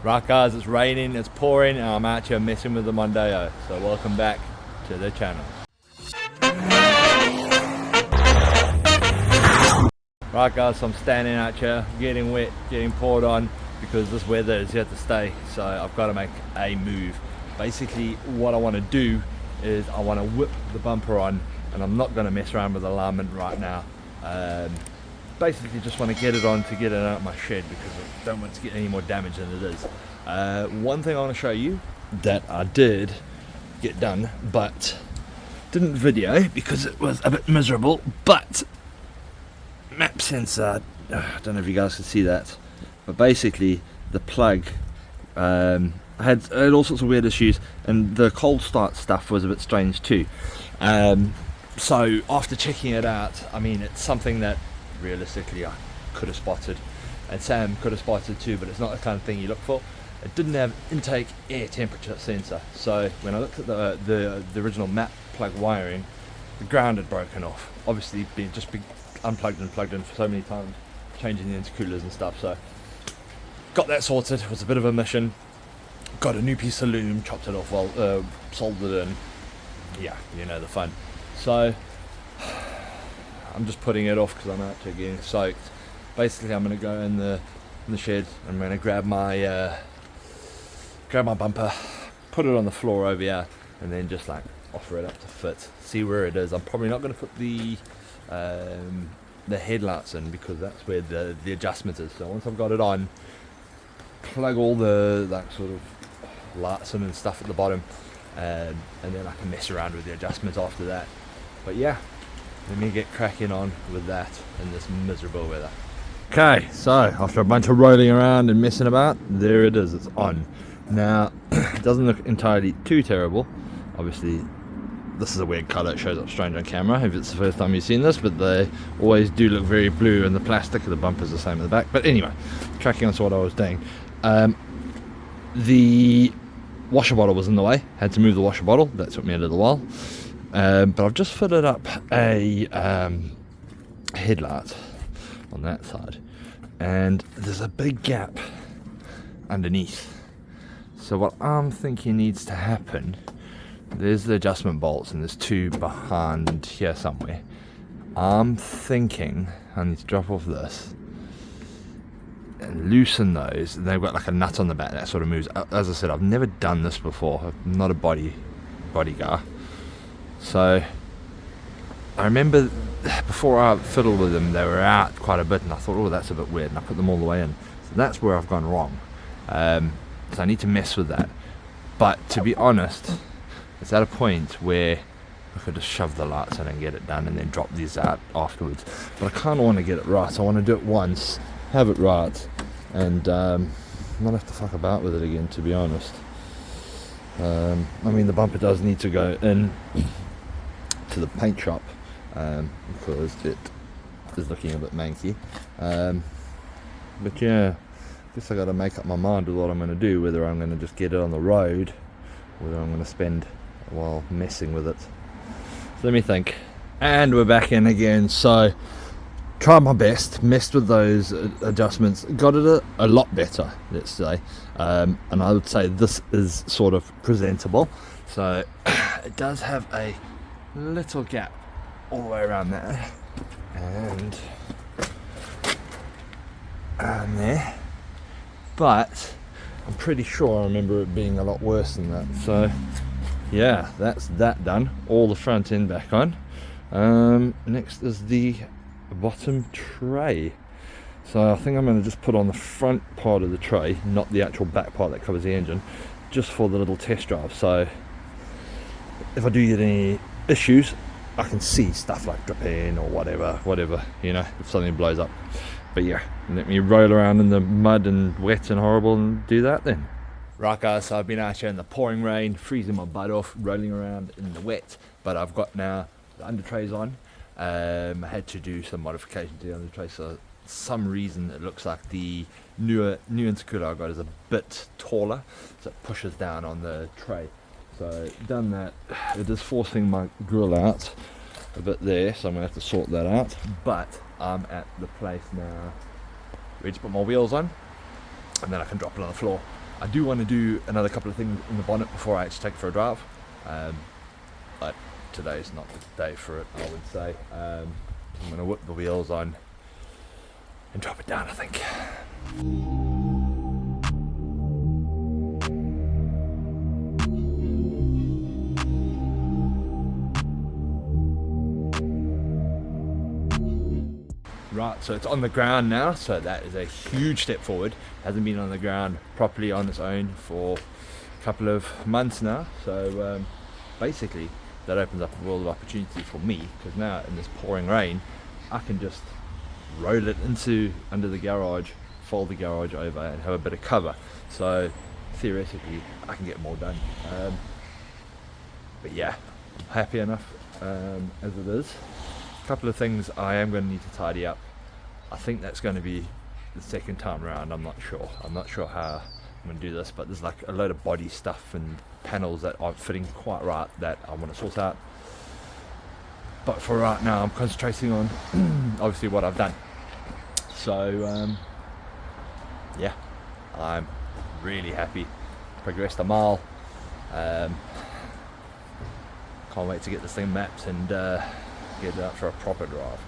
Right guys, it's raining, it's pouring, and I'm out here messing with the Mondeo. So welcome back to the channel. Right guys, so I'm standing out here, getting wet, getting poured on, because this weather is here to stay. So I've got to make a move. Basically what I want to do is I want to whip the bumper on, and I'm not going to mess around with alignment right now. Basically just want to get it on to get it out of my shed, because I don't want to get any more damage than it is. One thing I want to show you that I did get done but didn't video because it was a bit miserable, but map sensor, I don't know if you guys can see that, but basically the plug, I had all sorts of weird issues, and the cold start stuff was a bit strange too. So after checking it out, I mean, it's something that realistically I could have spotted, and Sam could have spotted too, but it's not the kind of thing you look for. It didn't have intake air temperature sensor, so when I looked at the original map plug wiring, the ground had broken off. Obviously been unplugged and plugged in for so many times, changing the intercoolers and stuff. So got that sorted. It was a bit of a mission. Got a new piece of loom, chopped it off, soldered it in. Yeah, you know the fun. So I'm just putting it off because I'm out here getting soaked. Basically I'm going to go in the shed. I'm going to grab my bumper, put it on the floor over here, and then just like offer it up to fit, see where it is. I'm probably not going to put the headlights in, because that's where the adjustment is. So once I've got it on, plug all the like sort of lights in and stuff at the bottom, and then I can mess around with the adjustments after that. But yeah, let me get cracking on with that in this miserable weather. Okay, so after a bunch of rolling around and messing about, there it is, it's on. Now, it doesn't look entirely too terrible. Obviously, this is a weird colour, it shows up strange on camera if it's the first time you've seen this, but they always do look very blue, and the plastic of the bumper's the same at the back. But anyway, tracking on to what I was doing. The washer bottle was in the way, had to move the washer bottle, that took me a little while. But I've just fitted up a headlight on that side, and there's a big gap underneath. So what I'm thinking needs to happen, there's the adjustment bolts and there's two behind here somewhere. I'm thinking I need to drop off this and loosen those, and they've got like a nut on the back that sort of moves. As I said, I've never done this before, I'm not a body guy. So I remember before I fiddled with them, they were out quite a bit, and I thought, oh, that's a bit weird, and I put them all the way in. So that's where I've gone wrong. So I need to mess with that. But to be honest, it's at a point where I could just shove the lights in and get it done, and then drop these out afterwards. But I kind of want to get it right. I want to do it once, have it right, and not have to fuck about with it again, to be honest. I mean, the bumper does need to go in to the paint shop, because it is looking a bit manky. But yeah, I guess I got to make up my mind with what I'm going to do, whether I'm going to just get it on the road, whether I'm going to spend a while messing with it. So let me think. And we're back in again. So tried my best, messed with those adjustments, got it a lot better, let's say, and I would say this is sort of presentable. So it does have a little gap all the way around there, and there, but I'm pretty sure I remember it being a lot worse than that. So yeah, that's that done, all the front end back on. Next is the bottom tray. So I think I'm going to just put on the front part of the tray, not the actual back part that covers the engine, just for the little test drive. So if I do get any issues, I can see stuff like dripping or whatever, you know, if something blows up. But yeah, let me roll around in the mud and wet and horrible and do that then. Right guys, so I've been out here in the pouring rain, freezing my butt off, rolling around in the wet, but I've got now the under trays on. I had to do some modification to the under tray, so for some reason it looks like the new intercooler I got is a bit taller, so it pushes down on the tray. So done that. It is forcing my grill out a bit there, so I'm going to have to sort that out. But I'm at the place now ready to put my wheels on, and then I can drop it on the floor I do want to do another couple of things in the bonnet before I actually take it for a drive, but today's not the day for it, I would say. I'm going to whip the wheels on and drop it down, I think. Right, so it's on the ground now, so that is a huge step forward. Hasn't been on the ground properly on its own for a couple of months now, so basically that opens up a world of opportunity for me, because now in this pouring rain I can just roll it into under the garage, fold the garage over and have a bit of cover, so theoretically I can get more done. But yeah, I'm happy enough as it is. A couple of things I am going to need to tidy up. I think that's going to be the second time around. I'm not sure how I'm going to do this, but there's like a load of body stuff and panels that aren't fitting quite right that I want to sort out. But for right now I'm concentrating on obviously what I've done. So yeah, I'm really happy. Progressed a mile. Can't wait to get this thing mapped and get it out for a proper drive.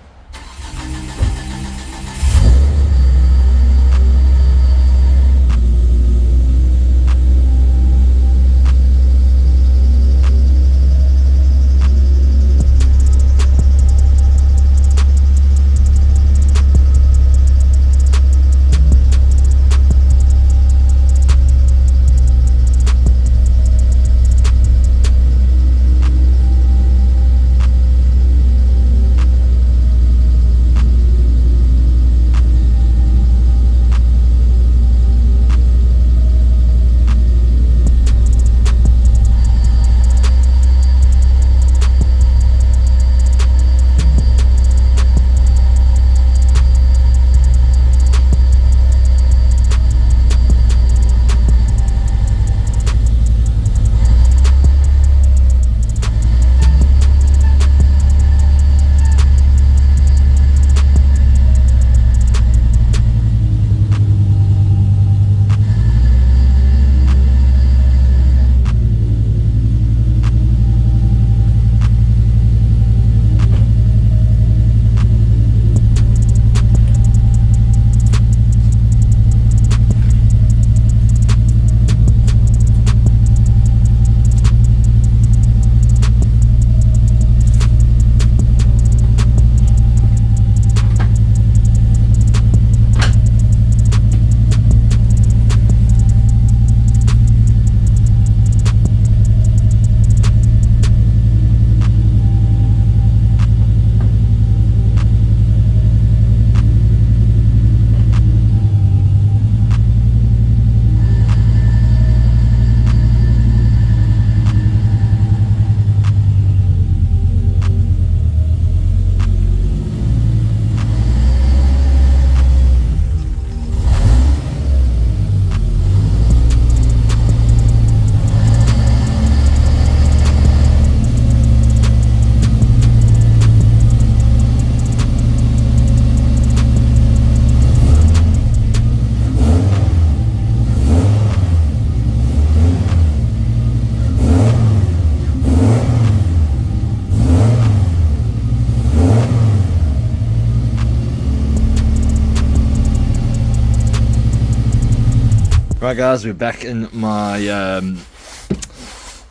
Right guys, we're back in my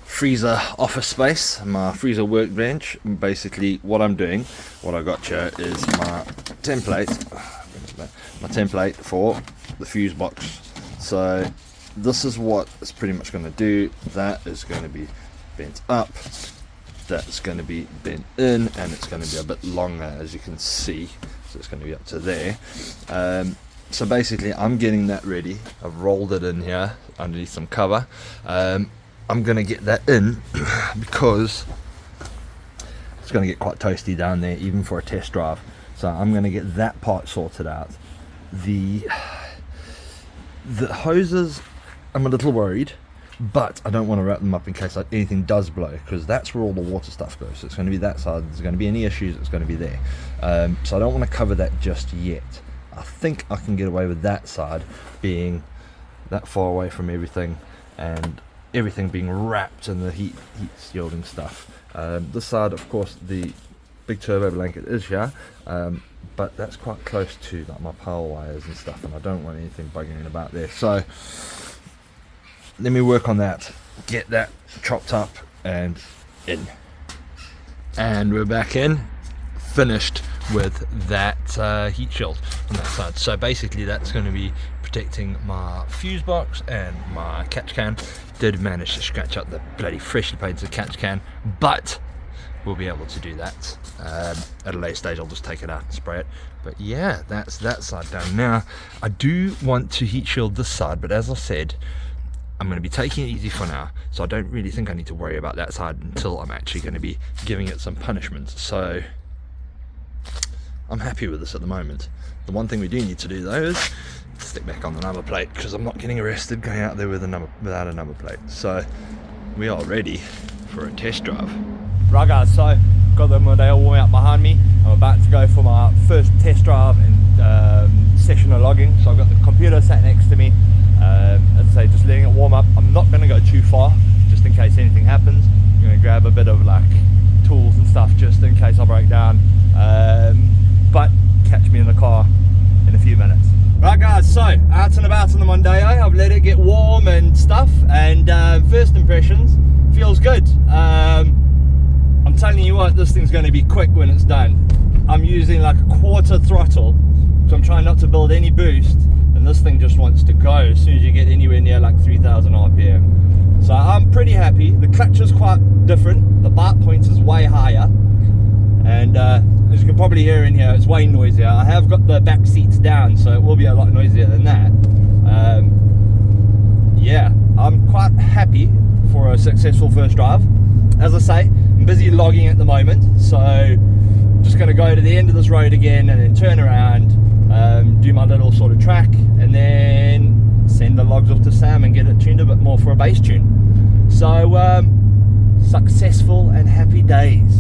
freezer office space, my freezer workbench. Basically what I'm doing, what I got here is my template for the fuse box. So this is what it's pretty much going to do. That is going to be bent up, that's going to be bent in, and it's going to be a bit longer, as you can see, so it's going to be up to there. So basically I'm getting that ready. I've rolled it in here underneath some cover. I'm going to get that in because it's going to get quite toasty down there even for a test drive. So I'm going to get that part sorted out. The hoses, I'm a little worried, but I don't want to wrap them up in case anything does blow, because that's where all the water stuff goes. So it's going to be that side. There's going to be any issues, it's going to be there. So I don't want to cover that just yet. I think I can get away with that side being that far away from everything, and everything being wrapped in the heat shielding stuff. This side, of course, the big turbo blanket is here, but that's quite close to like my power wires and stuff, and I don't want anything bugging about there. So let me work on that, get that chopped up and in. And we're back in, finished with that heat shield on that side. So basically that's going to be protecting my fuse box and my catch can. Did manage to scratch up the bloody freshly painted catch can, but we'll be able to do that at a later stage. I'll just take it out and spray it. But yeah, that's that side done. Now I do want to heat shield this side, but as I said, I'm going to be taking it easy for now, so I don't really think I need to worry about that side until I'm actually going to be giving it some punishment. So I'm happy with this at the moment. The one thing we do need to do though is stick back on the number plate, because I'm not getting arrested going out there with without a number plate. So we are ready for a test drive. Right guys, so got the Mondeo warming up behind me. I'm about to go for my first test drive and session of logging. So I've got the computer sat next to me. As I say, just letting it warm up. I'm not going to go too far, just in case anything happens. I'm going to grab a bit of like tools and stuff just in case I break down. But catch me in the car in a few minutes. Right guys, so out and about on the Mondeo. I've let it get warm and stuff, and first impressions, feels good. I'm telling you what, this thing's going to be quick when it's done. I'm using like a quarter throttle, so I'm trying not to build any boost, and this thing just wants to go as soon as you get anywhere near like 3000 RPM. So I'm pretty happy. The clutch is quite different, the bar points is way higher, and as you can probably hear in here, it's way noisier. I have got the back seats down, so it will be a lot noisier than that. Yeah, I'm quite happy for a successful first drive. As I say, I'm busy logging at the moment, so just going to go to the end of this road again and then turn around, do my little sort of track, and then send the logs off to Sam and get it tuned a bit more for a bass tune. So successful and happy days.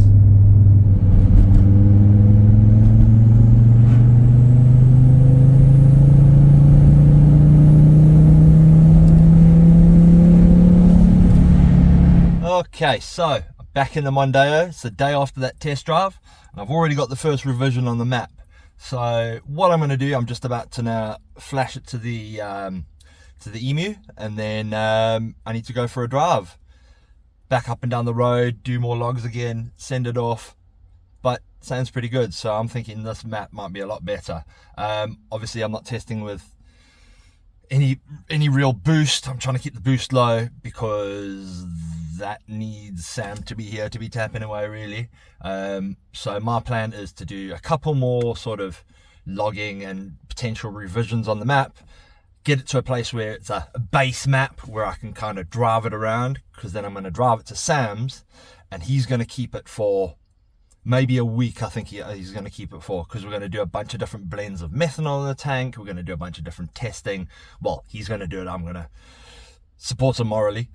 Okay, so I'm back in the Mondeo. It's the day after that test drive, and I've already got the first revision on the map. So what I'm going to do, I'm just about to now flash it to the Emu, and then I need to go for a drive, back up and down the road, do more logs again, send it off. But sounds pretty good, so I'm thinking this map might be a lot better. Obviously I'm not testing with any real boost. I'm trying to keep the boost low because that needs Sam to be here to be tapping away really. So my plan is to do a couple more sort of logging and potential revisions on the map, get it to a place where it's a base map where I can kind of drive it around, because then I'm going to drive it to Sam's and he's going to keep it for maybe a week. I think he's going to keep it for, because we're going to do a bunch of different blends of methanol in the tank. We're going to do a bunch of different testing. Well, he's going to do it, I'm going to support him morally,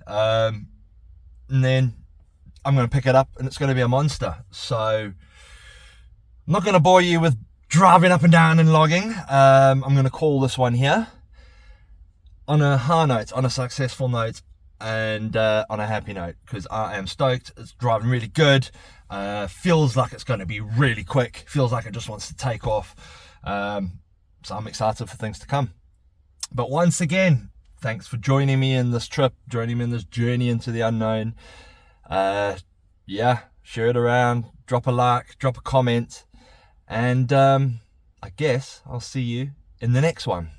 and then I'm going to pick it up and it's going to be a monster. So I'm not going to bore you with driving up and down and logging. I'm going to call this one here on a high note, on a successful note, and on a happy note, because I am stoked. It's driving really good. Feels like it's going to be really quick. Feels like it just wants to take off. So I'm excited for things to come. But once again, thanks for joining me in this trip, joining me in this journey into the unknown. Yeah, share it around, drop a like, drop a comment, and I guess I'll see you in the next one.